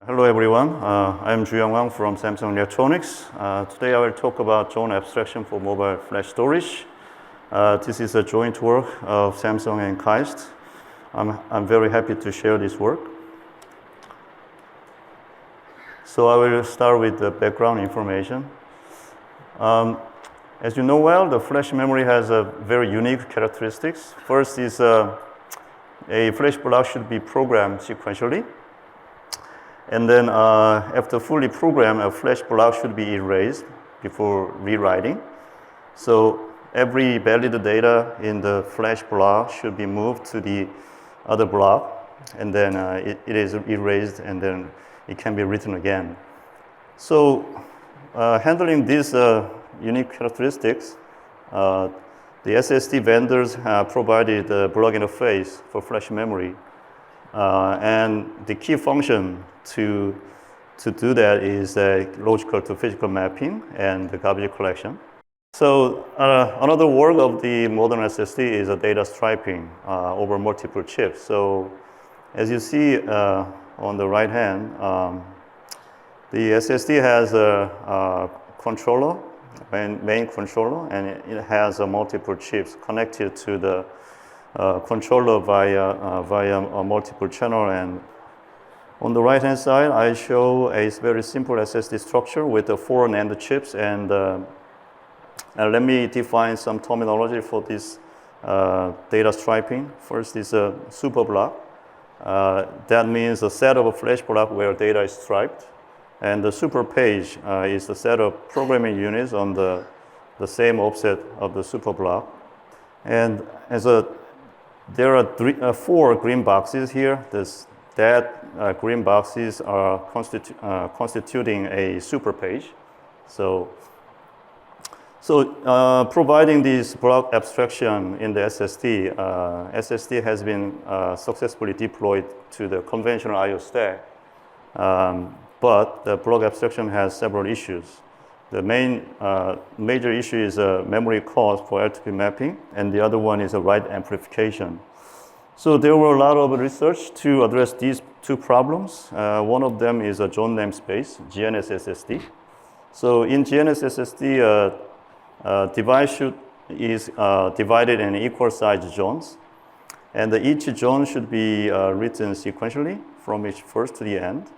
Hello everyone, I'm Joo-Young from Samsung Electronics. Today I will talk about zone abstraction for mobile flash storage. This is a joint work of Samsung and KAIST. I'm very happy to share this work. So I will start with the background information. As you know well, the flash memory has a very unique characteristics. First is a flash block should be programmed sequentially. And then after fully programmed, a flash block should be erased before rewriting. So every valid data in the flash block should be moved to the other block, and then it is erased, and then it can be written again. So handling these unique characteristics, the SSD vendors have provided a block interface for flash memory. And the key function to do that is logical to physical mapping and the garbage collection. So another work of the modern SSD is a data striping over multiple chips. So as you see on the right hand, the SSD has a controller, main controller, and it has multiple chips connected to the controller via a multiple channel. And on the right hand side, I show a very simple SSD structure with the 4 NAND chips. And let me define some terminology for this data striping. First is a super block. That means a set of a flash block where data is striped. And the super page is the set of programming units on the same offset of the super block. And there are 4 green boxes here. That green boxes are constituting a super page. So providing this block abstraction in the SSD, SSD has been successfully deployed to the conventional I/O stack. But the block abstraction has several issues. The major issue is memory cost for L2P mapping, and the other one is a write amplification. So there were a lot of research to address these 2 problems. One of them is a zone namespace, GNS SSD. So in GNS SSD, device is divided in equal size zones, and each zone should be written sequentially from its first to the end.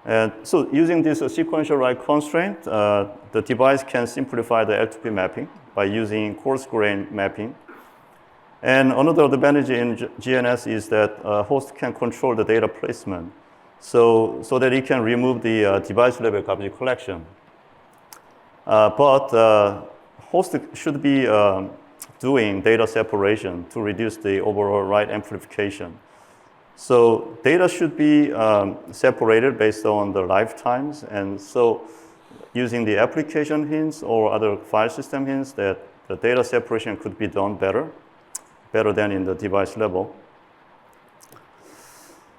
And so using this sequential write constraint, the device can simplify the L2P mapping by using coarse grain mapping. And another advantage in GNS is that host can control the data placement so that it can remove the device level garbage collection. But host should be doing data separation to reduce the overall write amplification. So data should be separated based on the lifetimes, and so using the application hints or other file system hints, that the data separation could be done better than in the device level.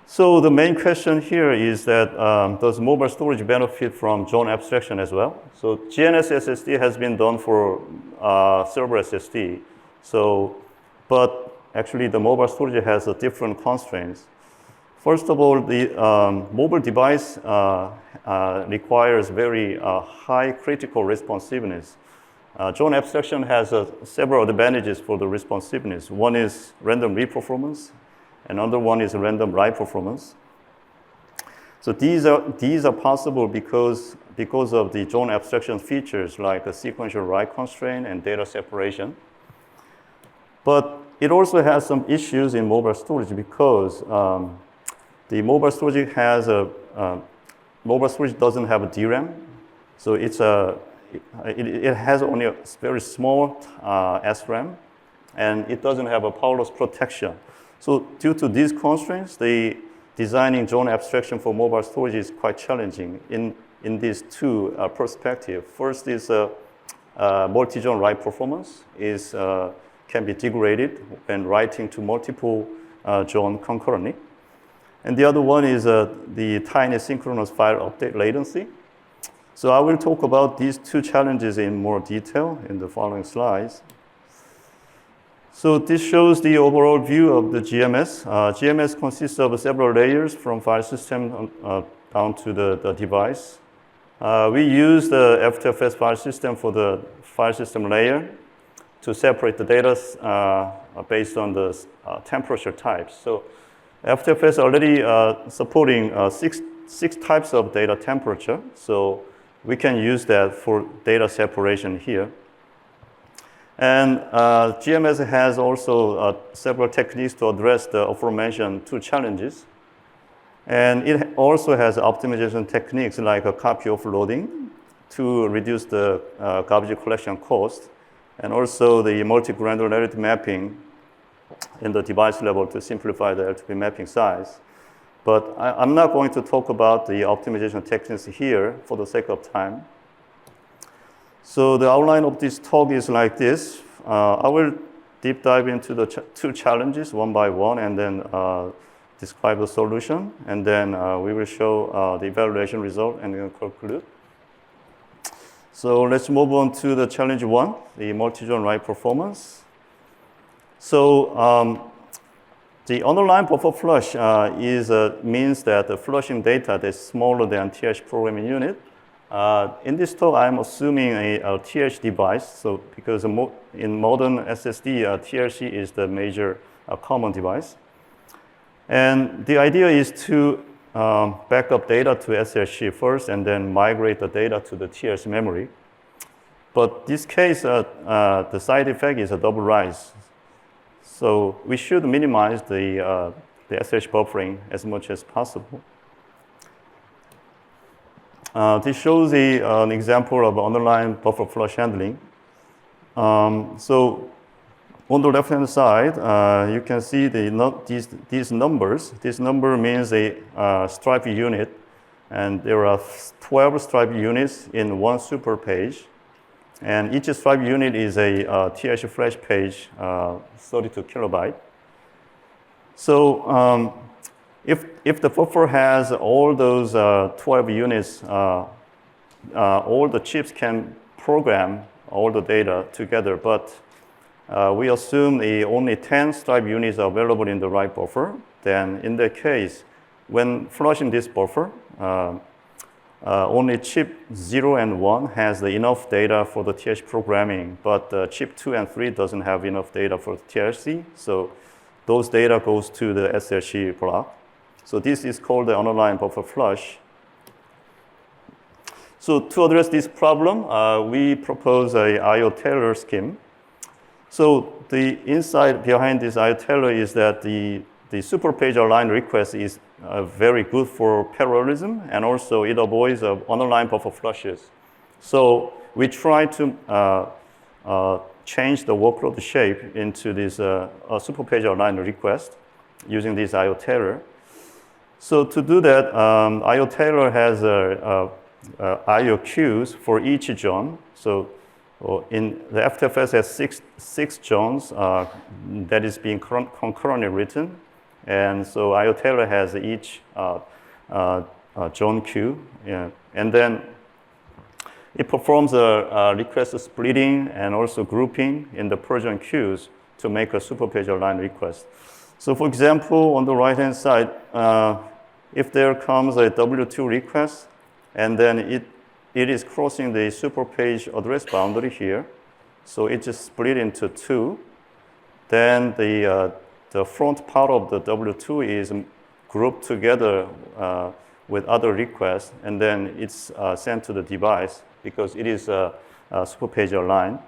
So the main question here is that does mobile storage benefit from zone abstraction as well? So GNS SSD has been done for server SSD. But actually, the mobile storage has different constraints. First of all, the mobile device requires very high critical responsiveness. Zone abstraction has several advantages for the responsiveness. One is random read performance, another one is random write performance. So these are possible because of the zone abstraction features like the sequential write constraint and data separation. But it also has some issues in mobile storage because the mobile storage doesn't have a DRAM, so it has only a very small SRAM, and it doesn't have a power loss protection. So due to these constraints, the designing zone abstraction for mobile storage is quite challenging in these 2 perspectives. First is multi-zone write performance can be degraded when writing to multiple zones concurrently. And the other one is the tiny synchronous file update latency. So I will talk about these 2 challenges in more detail in the following slides. So this shows the overall view of the GMS. GMS consists of several layers from file system down to the device. We use the FTFS file system for the file system layer to separate the data based on the temperature types. So FTFS already supporting six types of data temperature. So we can use that for data separation here. And GMS has also several techniques to address the aforementioned two challenges. And it also has optimization techniques like a copy offloading to reduce the garbage collection cost, and also the multi-granularity mapping in the device level to simplify the L2P mapping size. But I'm not going to talk about the optimization techniques here for the sake of time. So the outline of this talk is like this. I will deep dive into the two challenges one by one, and then describe the solution, and then we will show the evaluation result and then conclude. So let's move on to the challenge one, the multi-zone write performance. So the underlying buffer flush means that the flushing data is smaller than TH programming unit. In this talk, I'm assuming a TH device. So because in modern SSD, TLC is the major common device. And the idea is to back up data to SLC first and then migrate the data to the TLC memory. But this case, the side effect is a double rise. So we should minimize the SLC buffering as much as possible. This shows an example of underlying buffer flush handling. So on the left-hand side, you can see these numbers. This number means a stripe unit, and there are 12 stripe units in one super page. And each stripe unit is a TH flash page, 32 kilobyte. So if the buffer has all those 12 units, all the chips can program all the data together, but we assume only 10 stripe units are available in the write buffer. Then in that case, when flushing this buffer, only chip 0 and 1 has enough data for the TH programming, but chip 2 and 3 doesn't have enough data for the TLC. So those data goes to the SLC block. So this is called the underlying buffer flush. So to address this problem, we propose a IOTailor scheme. So the insight behind this IOTailor is that the super page align request is very good for parallelism, and also it avoids underlying buffer flushes. So we try to change the workload shape into this super page align request using this IOTailor. So to do that, IOTailor has IO queues for each zone. So in the FTFS has six zones that is being concurrently written. And so IOTailor has each zone queue. Yeah. And then it performs a request splitting and also grouping in the per zone queues to make a super page align request. So for example, on the right-hand side, if there comes a W2 request, and then it is crossing the super page address boundary here, so it just split into two, then the front part of the W2 is grouped together with other requests, and then it's sent to the device because it is a super page align.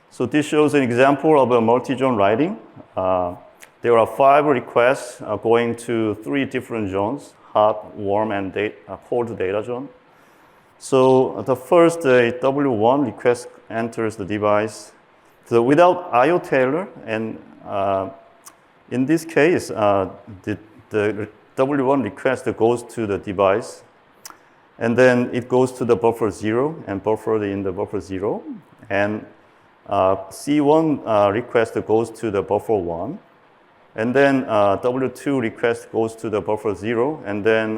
So this shows an example of a multi-zone writing. There are 5 requests going to 3 different zones, hot, warm, and cold data zone. So the first W1 request enters the device. So without IOTailor, and in this case, the W1 request goes to the device, and then it goes to the buffer 0 and buffered in the buffer 0, and C1 request goes to the buffer 1, and then W2 request goes to the buffer 0, and then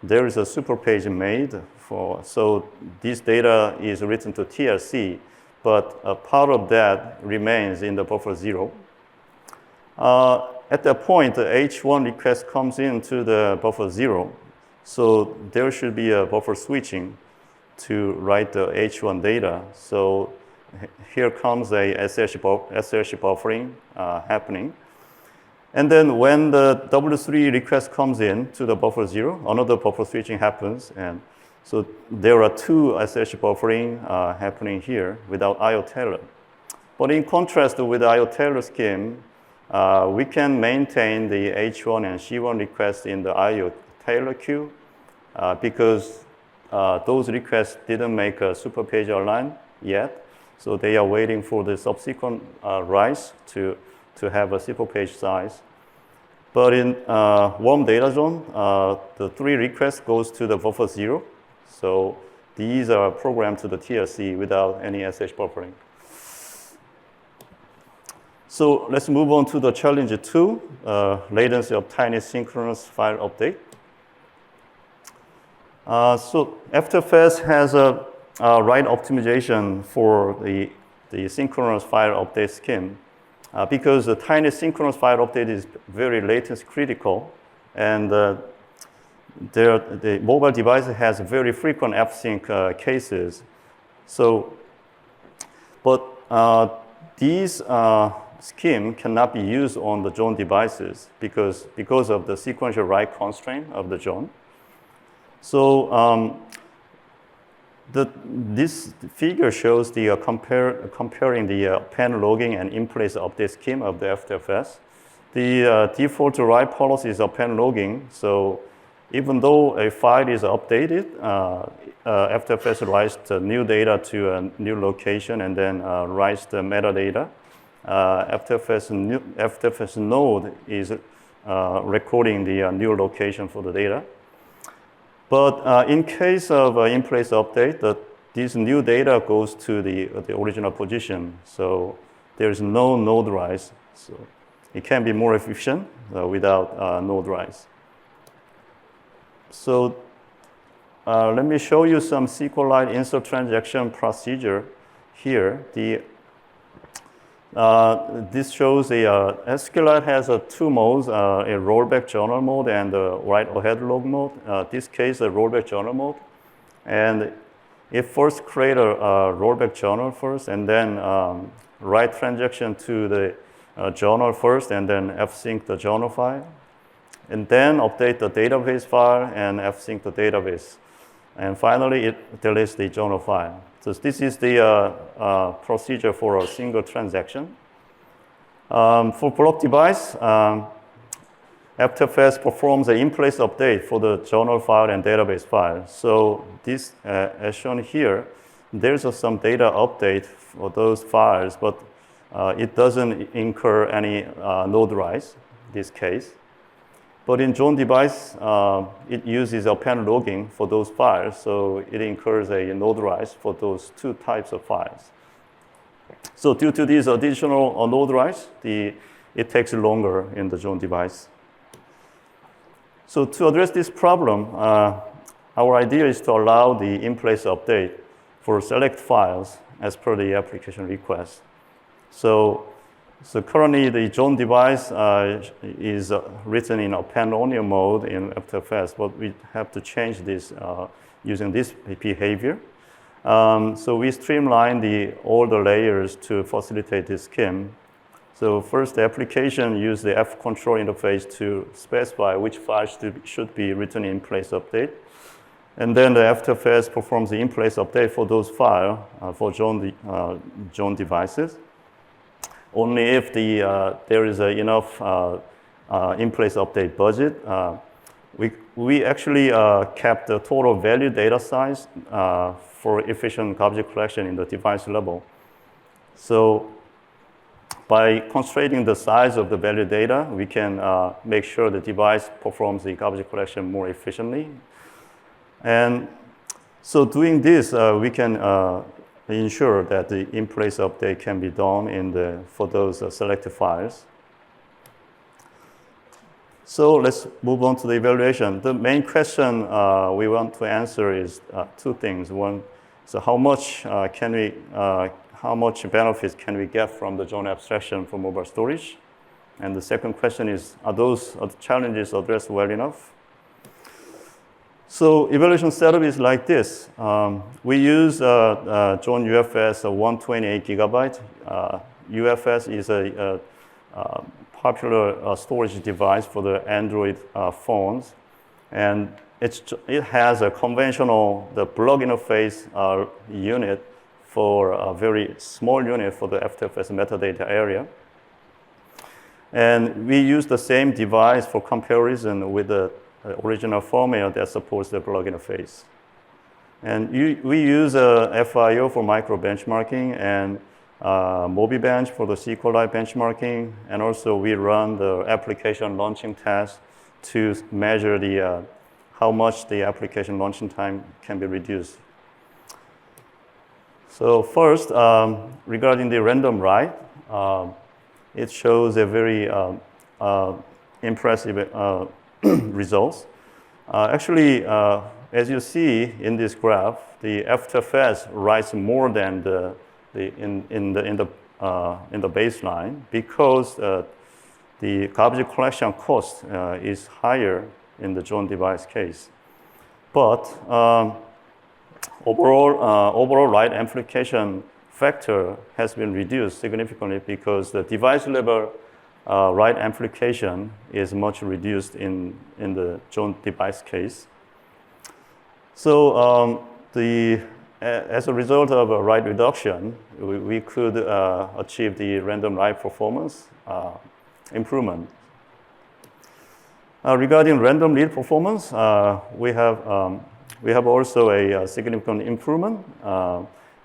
there is a super page made for, so this data is written to TLC, but a part of that remains in the buffer 0. At that point, the H1 request comes into the buffer 0, so there should be a buffer switching to write the H1 data. So here comes a SRC buffering happening. And then when the W3 request comes in to the buffer 0, another buffer switching happens. And so there are two SRC buffering happening here without IOTailor. But in contrast with the IOTailor scheme, we can maintain the H1 and C1 requests in the IOTailor queue because those requests didn't make a super page align yet. So they are waiting for the subsequent writes to have a super page size. But in warm data zone, the 3 requests goes to the buffer 0. So these are programmed to the TLC without any SH buffering. So let's move on to the challenge 2, latency of tiny synchronous file update. So FTFS has a write optimization for the synchronous file update scheme because the tiny synchronous file update is very latency critical, and the mobile device has very frequent fsync cases. So, but these scheme cannot be used on the Zone devices because of the sequential write constraint of the Zone. So this figure shows the comparing the pen logging and in-place update scheme of the FTFS. The default write policy is pen logging. So even though a file is updated, FTFS writes the new data to a new location and then writes the metadata. FTFS node is recording the new location for the data. But in case of in-place update, this new data goes to the original position. So there's no node write. So it can be more efficient without node write. So let me show you some SQLite insert transaction procedure here. This shows SQLite has 2 modes, a rollback journal mode and a write ahead log mode. This case, a rollback journal mode. And it first create a rollback journal first, and then write transaction to the journal first, and then fsync the journal file. And then update the database file and fsync the database. And finally, it deletes the journal file. So this is the procedure for a single transaction. For block device, FTFS performs an in-place update for the journal file and database file. So this, as shown here, there's some data update for those files, but it doesn't incur any node writes in this case. But in Zone device, it uses pen logging for those files, so it incurs a node writes for those 2 types of files. So due to these additional node writes, it takes longer in the Zone device. So to address this problem, our idea is to allow the in-place update for select files as per the application request. So currently, the Zone device is written in pen-only mode in FTFS, but we have to change this using this behavior. So we streamline all the layers to facilitate this scheme. So first, the application uses the F control interface to specify which files should be written in place update. And then the FTFS performs the in-place update for those files for Zone devices. Only if there is enough in-place update budget. We actually kept the total value data size for efficient garbage collection in the device level. So by constraining the size of the value data, we can make sure the device performs the garbage collection more efficiently. And so doing this, we can ensure that the in-place update can be done for those selected files. So let's move on to the evaluation. The main question we want to answer is 2 things. One, so how how much benefits can we get from the Joo-Young abstraction for mobile storage? And the second question is, are those challenges addressed well enough? So evaluation setup is like this. We use Joo-Young UFS 128 gigabyte. UFS is a popular storage device for the Android phones. And it has a conventional, the plug interface unit for a very small unit for the FTFS metadata area. And we use the same device for comparison with the original firmware that supports the plug interface. And we use FIO for micro benchmarking and MobiBench for the SQLite benchmarking. And also we run the application launching test to measure the how much the application launching time can be reduced. So first, regarding the random write, it shows a very impressive results. Actually, as you see in this graph, the FTFS writes more than in the baseline because the garbage collection cost is higher in the Joo-Young device case. But overall write amplification factor has been reduced significantly because the device level write amplification is much reduced in the Joo-Young device case. So as a result of a write reduction, we could achieve the random write performance improvement. Regarding random read performance, we have also a significant improvement.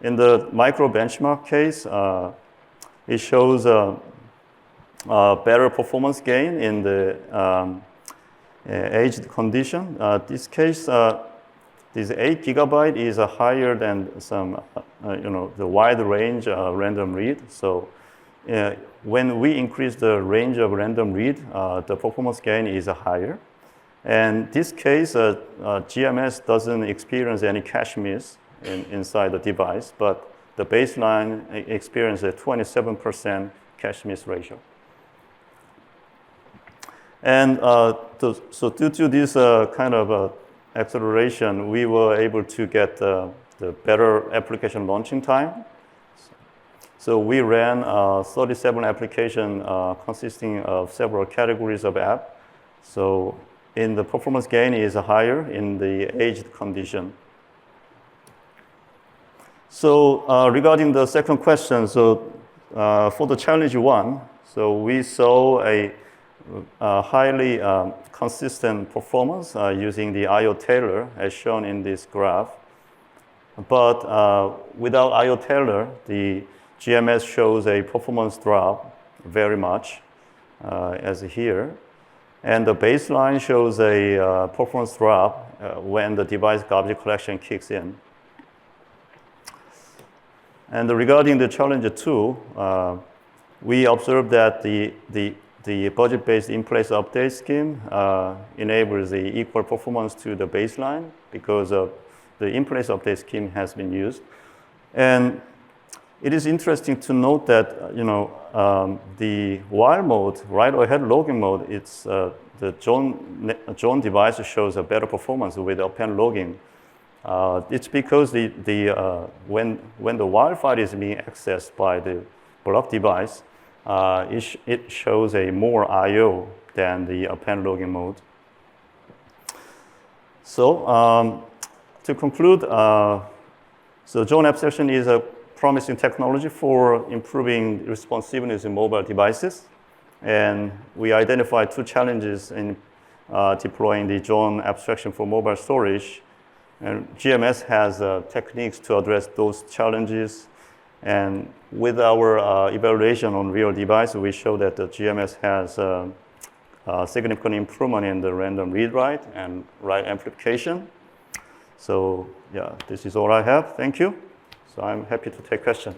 In the micro benchmark case, it shows better performance gain in the aged condition. This case, this 8 gigabyte is higher than some, the wide range random read. So when we increase the range of random read, the performance gain is higher. And this case, GMS doesn't experience any cache miss inside the device, but the baseline experiences a 27% cache miss ratio. And so due to this kind of acceleration, we were able to get the better application launching time. So we ran 37 applications consisting of several categories of app. So in the performance gain is higher in the aged condition. So regarding the second question, so for the challenge one, so we saw a highly consistent performance using the IOTailor as shown in this graph. But without IOTailor, the GMS shows a performance drop very much, as here. And the baseline shows a performance drop when the device garbage collection kicks in. And regarding the challenge 2, we observed that the budget-based in-place update scheme enables the equal performance to the baseline because of the in-place update scheme has been used. And it is interesting to note that the while mode, write-ahead logging mode, it's the Joo-Young device shows a better performance with append logging. It's because when the while file is being accessed by the block device, it shows a more I/O than the append logging mode. So to conclude, so Joo-Young abstraction is a promising technology for improving responsiveness in mobile devices. And we identified 2 challenges in deploying the Joo-Young abstraction for mobile storage. And GMS has techniques to address those challenges. And with our evaluation on real device, we show that the GMS has significant improvement in the random read-write and write amplification. So yeah, this is all I have. Thank you. So I'm happy to take questions.